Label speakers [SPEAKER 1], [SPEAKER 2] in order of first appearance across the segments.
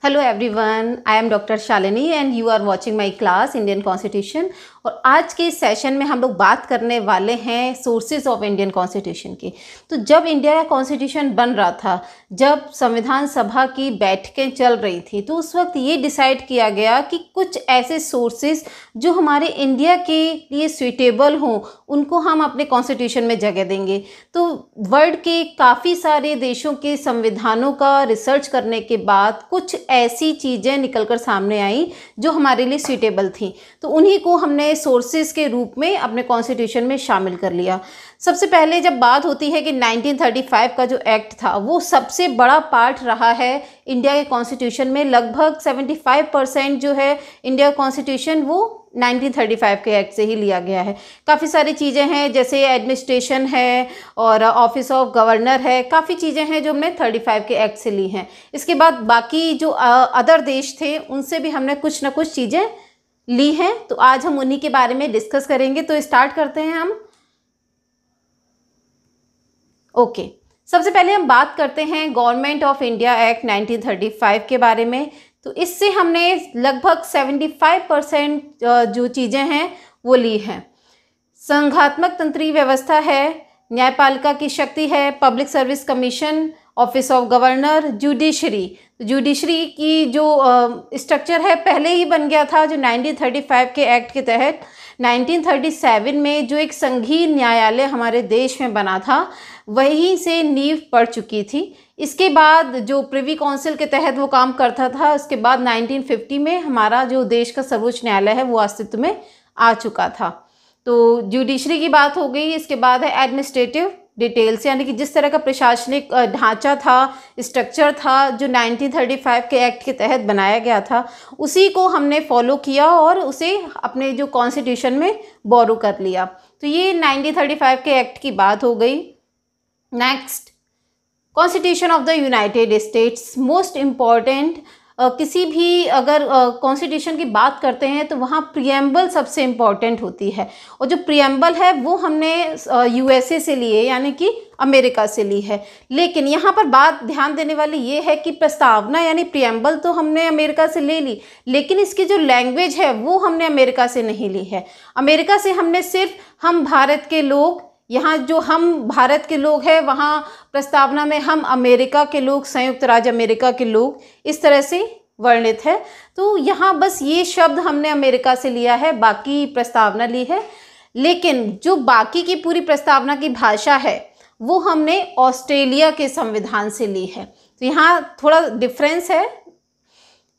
[SPEAKER 1] Hello everyone, I am doctor Shalini and you are watching my class Indian constitution. और आज के इस session में हम लोग बात करने वाले हैं सोर्सेज ऑफ इंडियन कॉन्स्टिट्यूशन की। तो जब इंडिया का कॉन्स्टिट्यूशन बन रहा था, जब संविधान सभा की बैठकें चल रही थी, तो उस वक्त ये डिसाइड किया गया कि कुछ ऐसे सोर्सेज जो हमारे इंडिया के लिए सुइटेबल हों, उनको हम अपने कॉन्स्टिट्यूशन में जगह देंगे। तो वर्ल्ड के काफ़ी सारे देशों के संविधानों का रिसर्च करने के बाद कुछ ऐसी चीज़ें निकलकर सामने आई जो हमारे लिए सूटेबल थी, तो उन्हीं को हमने सोर्सेज के रूप में अपने कॉन्स्टिट्यूशन में शामिल कर लिया। सबसे पहले जब बात होती है कि 1935 का जो एक्ट था वो सबसे बड़ा पार्ट रहा है इंडिया के कॉन्स्टिट्यूशन में। लगभग 75% जो है इंडिया कॉन्स्टिट्यूशन वो 1935 के एक्ट से ही लिया गया है। काफ़ी सारी चीज़ें हैं, जैसे एडमिनिस्ट्रेशन है और ऑफिस ऑफ गवर्नर है, काफ़ी चीज़ें हैं जो हमने 35 के एक्ट से ली हैं। इसके बाद बाकी जो अदर देश थे उनसे भी हमने कुछ ना कुछ चीज़ें ली हैं, तो आज हम उन्हीं के बारे में डिस्कस करेंगे। तो स्टार्ट करते हैं हम। ओके, सबसे पहले हम बात करते हैं गवर्नमेंट ऑफ इंडिया एक्ट 1935 के बारे में। तो इससे हमने लगभग 75% जो चीज़ें हैं वो ली हैं। संघात्मक तंत्रीय व्यवस्था है, न्यायपालिका की शक्ति है, public service commission, office of governor, judiciary की जो स्ट्रक्चर है पहले ही बन गया था, जो 1935 के एक्ट के तहत 1937 में जो एक संघीय न्यायालय हमारे देश में बना था वहीं से नींव पड़ चुकी थी। इसके बाद जो प्रिवी काउंसिल के तहत वो काम करता था, उसके बाद 1950 में हमारा जो देश का सर्वोच्च न्यायालय है वो अस्तित्व में आ चुका था। तो जुडिशरी की बात हो गई। इसके बाद है एडमिनिस्ट्रेटिव डिटेल्स, यानी कि जिस तरह का प्रशासनिक ढांचा था, स्ट्रक्चर था जो 1935 के एक्ट के तहत बनाया गया था, उसी को हमने फॉलो किया और उसे अपने जो कॉन्स्टिट्यूशन में बोरो कर लिया। तो ये 1935 के एक्ट की बात हो गई। Next, constitution of the United states, most important. किसी भी अगर कॉन्स्टिट्यूशन की बात करते हैं तो वहाँ प्रियम्बल सबसे इम्पॉर्टेंट होती है, और जो प्रियम्बल है वो हमने यूएसए से लिए, यानी कि अमेरिका से ली है। लेकिन यहाँ पर बात ध्यान देने वाली ये है कि प्रस्तावना यानी प्रियम्बल तो हमने अमेरिका से ले ली, लेकिन इसकी जो लैंग्वेज है वो हमने अमेरिका से नहीं ली है। अमेरिका से हमने सिर्फ हम भारत के लोग, यहाँ जो हम भारत के लोग हैं वहाँ प्रस्तावना में हम अमेरिका के लोग, संयुक्त राज्य अमेरिका के लोग, इस तरह से वर्णित है। तो यहाँ बस ये शब्द हमने अमेरिका से लिया है, बाकी प्रस्तावना ली है। लेकिन जो बाकी की पूरी प्रस्तावना की भाषा है वो हमने ऑस्ट्रेलिया के संविधान से ली है। तो यहाँ थोड़ा डिफरेंस है।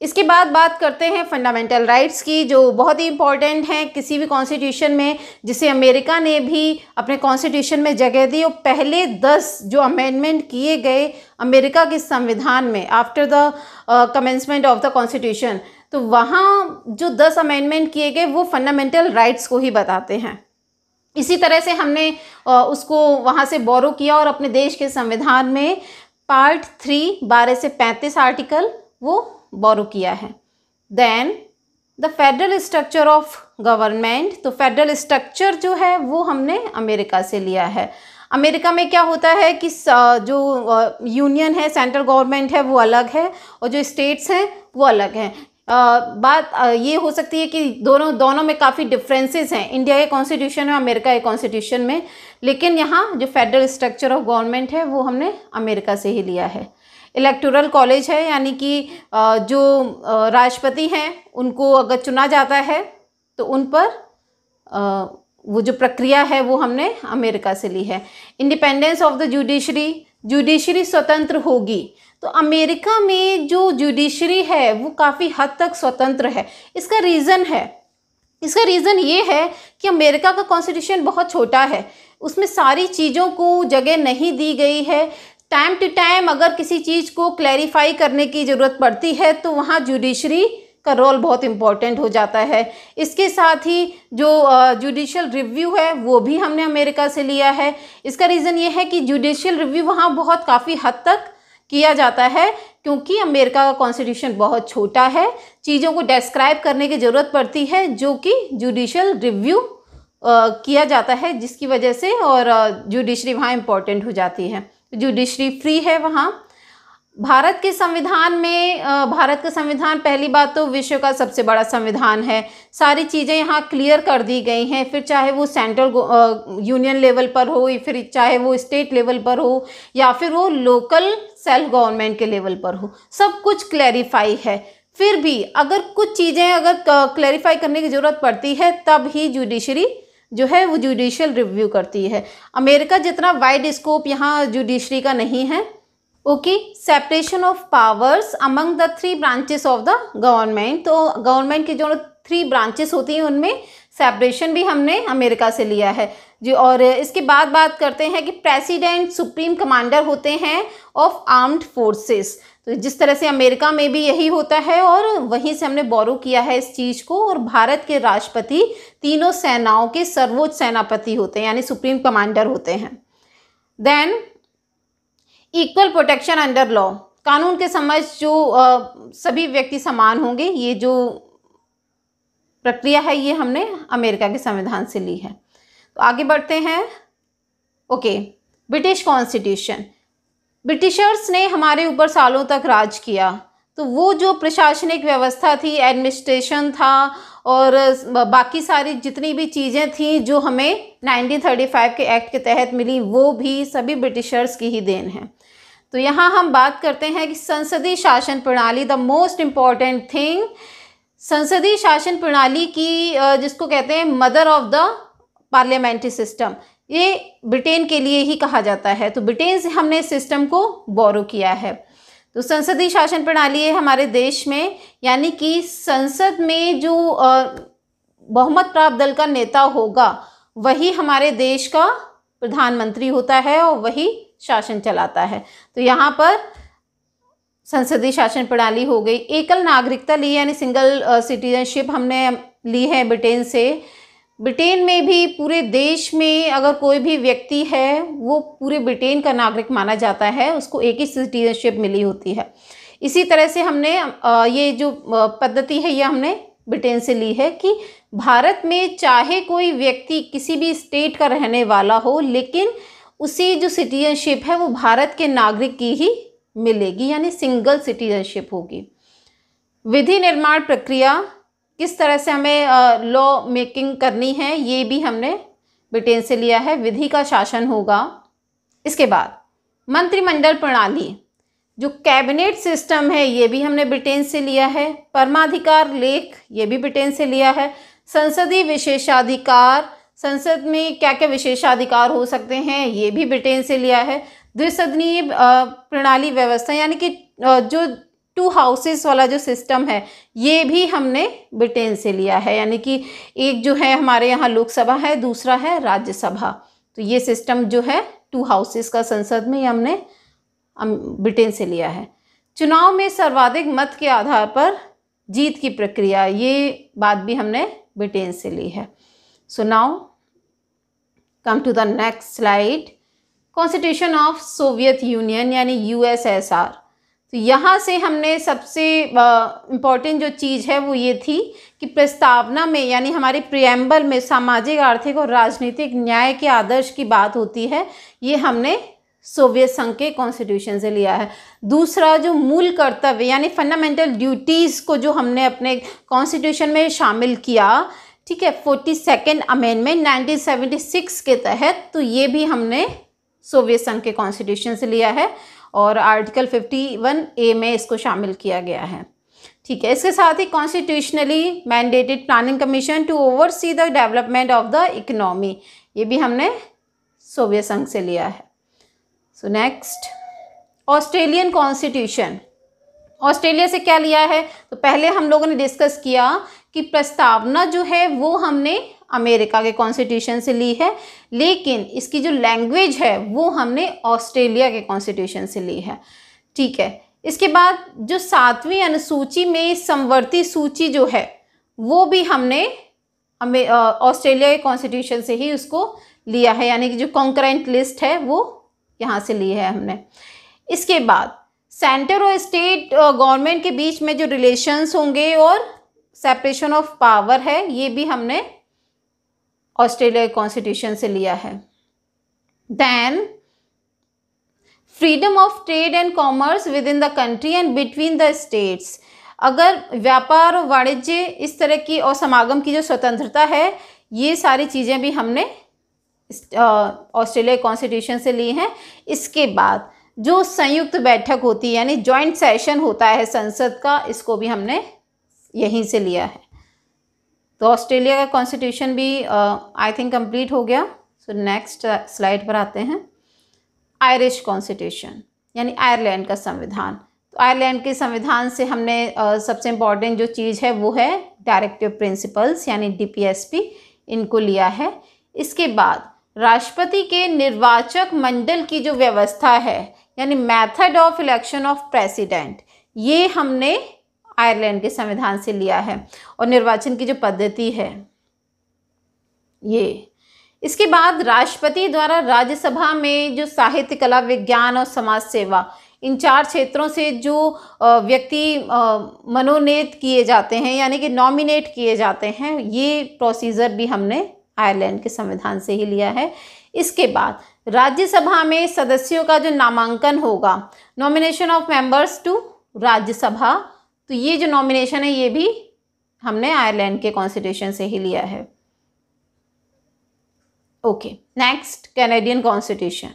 [SPEAKER 1] इसके बाद बात करते हैं फंडामेंटल राइट्स की, जो बहुत ही इम्पॉर्टेंट हैं किसी भी कॉन्स्टिट्यूशन में, जिसे अमेरिका ने भी अपने कॉन्स्टिट्यूशन में जगह दी। और पहले 10 जो अमेंडमेंट किए गए अमेरिका के संविधान में after the commencement of the constitution, तो वहाँ जो 10 अमेंडमेंट किए गए वो फंडामेंटल राइट्स को ही बताते हैं। इसी तरह से हमने उसको वहाँ से बोरो किया और अपने देश के संविधान में पार्ट 3 12 से 35 आर्टिकल वो बोरो किया है। Then the federal structure of government, तो फेडरल स्ट्रक्चर जो है वो हमने अमेरिका से लिया है। अमेरिका में क्या होता है कि जो यूनियन है, सेंट्रल गवर्नमेंट है, वो अलग है और जो स्टेट्स हैं वो अलग हैं। बात ये हो सकती है कि दोनों में काफ़ी डिफरेंसेस हैं, इंडिया के कॉन्स्टिट्यूशन में, अमेरिका के कॉन्स्टिट्यूशन में, लेकिन यहाँ जो फेडरल स्ट्रक्चर ऑफ गवर्नमेंट है वो हमने अमेरिका से ही लिया है। इलेक्टोरल कॉलेज है, यानी कि जो राष्ट्रपति हैं उनको अगर चुना जाता है तो उन पर वो जो प्रक्रिया है वो हमने अमेरिका से ली है। इंडिपेंडेंस ऑफ द जुडिशरी स्वतंत्र होगी, तो अमेरिका में जो जुडिशरी है वो काफ़ी हद तक स्वतंत्र है। इसका रीज़न ये है कि अमेरिका का कॉन्स्टिट्यूशन बहुत छोटा है, उसमें सारी चीज़ों को जगह नहीं दी गई है। टाइम टू टाइम अगर किसी चीज़ को क्लैरिफाई करने की ज़रूरत पड़ती है तो वहाँ जुडिशरी का रोल बहुत इम्पॉर्टेंट हो जाता है। इसके साथ ही जो जुडिशियल रिव्यू है वो भी हमने अमेरिका से लिया है। इसका रीज़न ये है कि जुडिशियल रिव्यू वहाँ बहुत काफ़ी हद तक किया जाता है, क्योंकि अमेरिका का कॉन्स्टिट्यूशन बहुत छोटा है, चीज़ों को डिस्क्राइब करने की ज़रूरत पड़ती है जो कि जुडिशियल रिव्यू किया जाता है, जिसकी वजह से और जुडिशरी वहाँ इम्पॉर्टेंट हो जाती है। जुडिशरी फ्री है वहाँ। भारत के संविधान में भारत का संविधान पहली बात तो विश्व का सबसे बड़ा संविधान है। सारी चीज़ें यहाँ क्लियर कर दी गई हैं, फिर चाहे वो सेंट्रल यूनियन लेवल पर हो, फिर चाहे वो स्टेट लेवल पर हो, या फिर वो लोकल सेल्फ गवर्नमेंट के लेवल पर हो, सब कुछ क्लैरिफाई है। फिर भी अगर कुछ चीज़ें अगर क्लैरिफाई करने की ज़रूरत पड़ती है तब ही जुडिशरी जो है वो जुडिशियल रिव्यू करती है। अमेरिका जितना वाइड स्कोप यहाँ जुडिशरी का नहीं है। Okay, separation of powers among the 3 branches of the government. तो गवर्नमेंट की जो 3 ब्रांचेस होती हैं उनमें सेपरेशन भी हमने अमेरिका से लिया है जो। और इसके बाद बात करते हैं कि प्रेसिडेंट सुप्रीम कमांडर होते हैं ऑफ आर्म्ड फोर्सेस। तो जिस तरह से अमेरिका में भी यही होता है और वहीं से हमने बोरो किया है इस चीज़ को। और भारत के राष्ट्रपति तीनों सेनाओं के सर्वोच्च सेनापति होते हैं, यानी सुप्रीम कमांडर होते हैं। Than equal protection under law, कानून के समझ जो सभी व्यक्ति समान होंगे, ये जो प्रक्रिया है ये हमने अमेरिका के संविधान से ली है। तो आगे बढ़ते हैं। Okay, British constitution. ब्रिटिशर्स ने हमारे ऊपर सालों तक राज किया, तो वो जो प्रशासनिक व्यवस्था थी, एडमिनिस्ट्रेशन था और बाकी सारी जितनी भी चीज़ें थी जो हमें 1935 के एक्ट के तहत मिली, वो भी सभी ब्रिटिशर्स की ही देन है। तो यहाँ हम बात करते हैं कि संसदीय शासन प्रणाली, द मोस्ट इम्पॉर्टेंट थिंग, संसदीय शासन प्रणाली की जिसको कहते हैं mother of the parliamentary system, ये ब्रिटेन के लिए ही कहा जाता है। तो ब्रिटेन से हमने इस सिस्टम को बोरो किया है। तो संसदीय शासन प्रणाली है हमारे देश में, यानी कि संसद में जो बहुमत प्राप्त दल का नेता होगा वही हमारे देश का प्रधानमंत्री होता है और वही शासन चलाता है। तो यहाँ पर संसदीय शासन प्रणाली हो गई। एकल नागरिकता ली, यानी सिंगल सिटीजनशिप हमने ली है ब्रिटेन से। ब्रिटेन में भी पूरे देश में अगर कोई भी व्यक्ति है वो पूरे ब्रिटेन का नागरिक माना जाता है, उसको एक ही सिटीजनशिप मिली होती है। इसी तरह से हमने ये जो पद्धति है ये हमने ब्रिटेन से ली है कि भारत में चाहे कोई व्यक्ति किसी भी स्टेट का रहने वाला हो, लेकिन उसी जो सिटीजनशिप है वो भारत के नागरिक की ही मिलेगी, यानी सिंगल सिटीजनशिप होगी। विधि निर्माण प्रक्रिया, किस तरह से हमें लॉ मेकिंग करनी है, ये भी हमने ब्रिटेन से लिया है। विधि का शासन होगा। इसके बाद मंत्रिमंडल प्रणाली, जो कैबिनेट सिस्टम है ये भी हमने ब्रिटेन से लिया है। परमाधिकार लेख, ये भी ब्रिटेन से लिया है। संसदीय विशेषाधिकार, संसद में क्या क्या विशेषाधिकार हो सकते हैं, ये भी ब्रिटेन से लिया है। द्विसदनीय प्रणाली व्यवस्था, यानी कि जो 2 हाउसेस वाला जो सिस्टम है ये भी हमने ब्रिटेन से लिया है, यानी कि एक जो है हमारे यहाँ लोकसभा है, दूसरा है राज्यसभा। तो ये सिस्टम जो है 2 हाउसेस का संसद में, ये हमने ब्रिटेन से लिया है। चुनाव में सर्वाधिक मत के आधार पर जीत की प्रक्रिया, ये बात भी हमने ब्रिटेन से ली है। So now come to the next slide, constitution of Soviet Union यानी यूएसएसआर। तो यहाँ से हमने सबसे इम्पॉर्टेंट जो चीज़ है वो ये थी कि प्रस्तावना में, यानी हमारी प्रियम्बल में सामाजिक, आर्थिक और राजनीतिक न्याय के आदर्श की बात होती है, ये हमने सोवियत संघ के कॉन्स्टिट्यूशन से लिया है। दूसरा जो मूल कर्तव्य यानी फंडामेंटल ड्यूटीज़ को जो हमने अपने कॉन्स्टिट्यूशन में शामिल किया, ठीक है, 42nd अमेंडमेंट 1976 के तहत, तो ये भी हमने सोवियत संघ के कॉन्स्टिट्यूशन से लिया है और आर्टिकल 51A में इसको शामिल किया गया है। ठीक है, इसके साथ ही constitutionally mandated planning commission to oversee the development of the economy, ये भी हमने सोवियत संघ से लिया है। So next, Australian constitution. Australia से क्या लिया है, तो पहले हम लोगों ने डिस्कस किया कि प्रस्तावना जो है वो हमने अमेरिका के कॉन्स्टिट्यूशन से ली है, लेकिन इसकी जो लैंग्वेज है वो हमने ऑस्ट्रेलिया के कॉन्स्टिट्यूशन से ली है। ठीक है, इसके बाद जो 7वीं अनुसूची में समवर्ती सूची जो है वो भी हमने ऑस्ट्रेलिया के कॉन्स्टिट्यूशन से ही उसको लिया है, यानी कि जो कॉन्करेंट लिस्ट है वो यहाँ से ली है हमने। इसके बाद सेंटर और स्टेट गवर्नमेंट के बीच में जो रिलेशंस होंगे और सेपरेशन ऑफ पावर है, ये भी हमने ऑस्ट्रेलिया के कॉन्स्टिट्यूशन से लिया है। Then freedom of trade and commerce within the country and between the states. अगर व्यापार और वाणिज्य इस तरह की और समागम की जो स्वतंत्रता है, ये सारी चीज़ें भी हमने ऑस्ट्रेलिया कॉन्स्टिट्यूशन से ली हैं। इसके बाद जो संयुक्त बैठक होती है यानी जॉइंट सेशन होता है संसद का, इसको भी हमने यहीं से लिया है। तो ऑस्ट्रेलिया का कॉन्स्टिट्यूशन भी आई थिंक कंप्लीट हो गया। सो नेक्स्ट स्लाइड पर आते हैं। आयरिश कॉन्स्टिट्यूशन यानी आयरलैंड का संविधान। तो आयरलैंड के संविधान से हमने सबसे इम्पॉर्टेंट जो चीज़ है वो है डायरेक्टिव प्रिंसिपल्स यानी DPSP, इनको लिया है। इसके बाद राष्ट्रपति के निर्वाचक मंडल की जो व्यवस्था है यानी method of election of president, ये हमने आयरलैंड के संविधान से लिया है। और निर्वाचन की जो पद्धति है ये। इसके बाद राष्ट्रपति द्वारा राज्यसभा में जो साहित्य, कला, विज्ञान और समाज सेवा, इन 4 क्षेत्रों से जो व्यक्ति मनोनीत किए जाते हैं यानी कि नॉमिनेट किए जाते हैं, ये प्रोसीजर भी हमने आयरलैंड के संविधान से ही लिया है। इसके बाद राज्यसभा में सदस्यों का जो नामांकन होगा, nomination of members to Rajya Sabha, तो ये जो नॉमिनेशन है ये भी हमने आयरलैंड के कॉन्स्टिट्यूशन से ही लिया है। Okay, next Canadian constitution.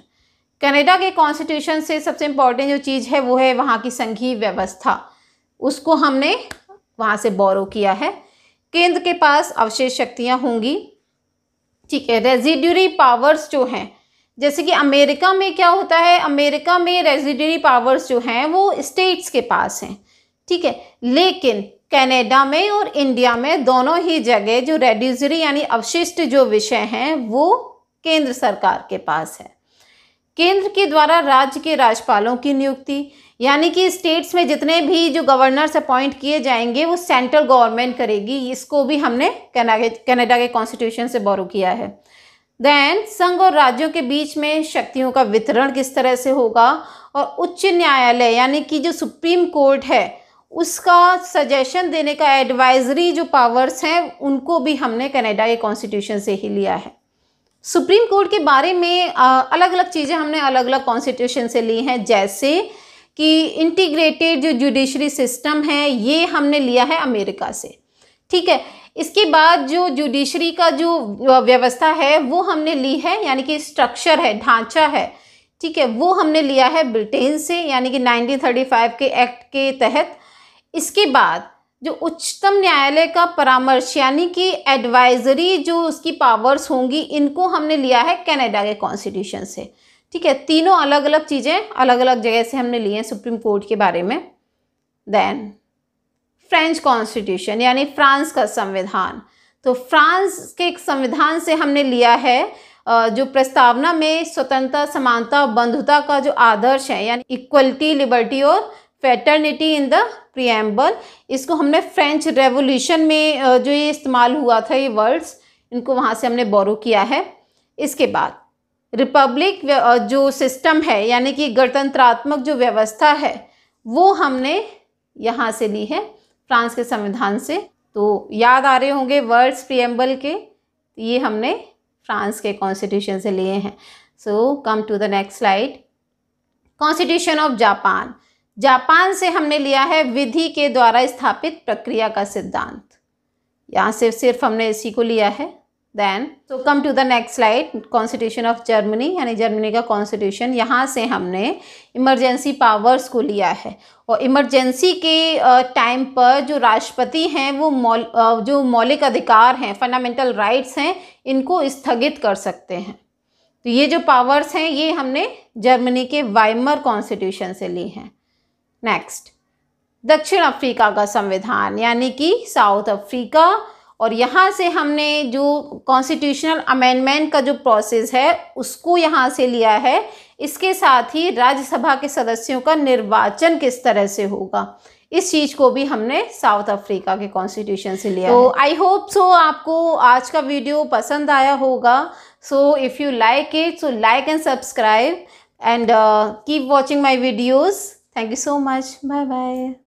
[SPEAKER 1] Canada के कॉन्स्टिट्यूशन से सबसे इम्पॉर्टेंट जो चीज़ है वो है वहाँ की संघीय व्यवस्था, उसको हमने वहाँ से बोरो किया है। केंद्र के पास अवशेष शक्तियाँ होंगी, ठीक है। रेजिड्यूरी पावर्स जो हैं, जैसे कि अमेरिका में क्या होता है, अमेरिका में रेजिड्यूरी पावर्स जो हैं वो स्टेट्स के पास हैं, ठीक है। लेकिन कनाडा में और इंडिया में दोनों ही जगह जो रेड्यूसरी यानी अवशिष्ट जो विषय हैं वो केंद्र सरकार के पास है। केंद्र के द्वारा राज्य के राज्यपालों की नियुक्ति यानी कि स्टेट्स में जितने भी जो गवर्नर्स अपॉइंट किए जाएंगे वो सेंट्रल गवर्नमेंट करेगी, इसको भी हमने कनाडा के कॉन्स्टिट्यूशन से बोरो किया है। देन संघ और राज्यों के बीच में शक्तियों का वितरण किस तरह से होगा, और उच्च न्यायालय यानी कि जो सुप्रीम कोर्ट है उसका सजेशन देने का एडवाइजरी जो पावर्स हैं उनको भी हमने कनाडा के कॉन्स्टिट्यूशन से ही लिया है। सुप्रीम कोर्ट के बारे में अलग अलग चीज़ें हमने अलग अलग कॉन्स्टिट्यूशन से ली हैं, जैसे कि इंटीग्रेटेड जो जुडिशरी सिस्टम है ये हमने लिया है अमेरिका से, ठीक है। इसके बाद जो जुडिशरी का जो व्यवस्था है वो हमने ली है यानी कि स्ट्रक्चर है, ढांचा है, ठीक है, वो हमने लिया है ब्रिटेन से यानी कि 1935 के एक्ट के तहत। इसके बाद जो उच्चतम न्यायालय का परामर्श यानी कि एडवाइजरी जो उसकी पावर्स होंगी, इनको हमने लिया है कनाडा के कॉन्स्टिट्यूशन से, ठीक है। तीनों अलग अलग चीज़ें अलग अलग जगह से हमने लिए हैं सुप्रीम कोर्ट के बारे में। देन फ्रेंच कॉन्स्टिट्यूशन यानी फ्रांस का संविधान। तो फ्रांस के संविधान से हमने लिया है जो प्रस्तावना में स्वतंत्रता, समानता और बंधुता का जो आदर्श है यानी इक्वलिटी, लिबर्टी और फैटर्निटी इन द प्रीएम्बल, इसको हमने फ्रेंच रेवोल्यूशन में जो ये इस्तेमाल हुआ था ये वर्ड्स, इनको वहाँ से हमने बोरो किया है। इसके बाद रिपब्लिक जो सिस्टम है यानी कि गणतंत्रात्मक जो व्यवस्था है वो हमने यहाँ से ली है फ्रांस के संविधान से। तो याद आ रहे होंगे वर्ड्स प्रीएम्बल के, ये हमने फ्रांस के कॉन्स्टिट्यूशन से लिए हैं। So come to the next slide. Constitution of Japan. Japan से हमने लिया है विधि के द्वारा स्थापित प्रक्रिया का सिद्धांत, यहाँ से सिर्फ हमने इसी को लिया है। Then so come to the next slide. Constitution of Germany यानी जर्मनी का कॉन्स्टिट्यूशन, यहाँ से हमने इमरजेंसी पावर्स को लिया है और इमरजेंसी के टाइम पर जो राष्ट्रपति हैं वो जो मौलिक अधिकार हैं, फंडामेंटल राइट्स हैं, इनको स्थगित कर सकते हैं। तो ये जो पावर्स हैं ये हमने जर्मनी के वाइमर कॉन्स्टिट्यूशन से ली हैं। नेक्स्ट दक्षिण अफ्रीका का संविधान यानी कि साउथ अफ्रीका, और यहाँ से हमने जो कॉन्स्टिट्यूशनल अमेंडमेंट का जो प्रोसेस है उसको यहाँ से लिया है। इसके साथ ही राज्यसभा के सदस्यों का निर्वाचन किस तरह से होगा, इस चीज़ को भी हमने साउथ अफ्रीका के कॉन्स्टिट्यूशन से लिया। तो आई होप सो आपको आज का वीडियो पसंद आया होगा। So if you like it, so like and subscribe and keep watching my videos. Thank you so much. Bye bye.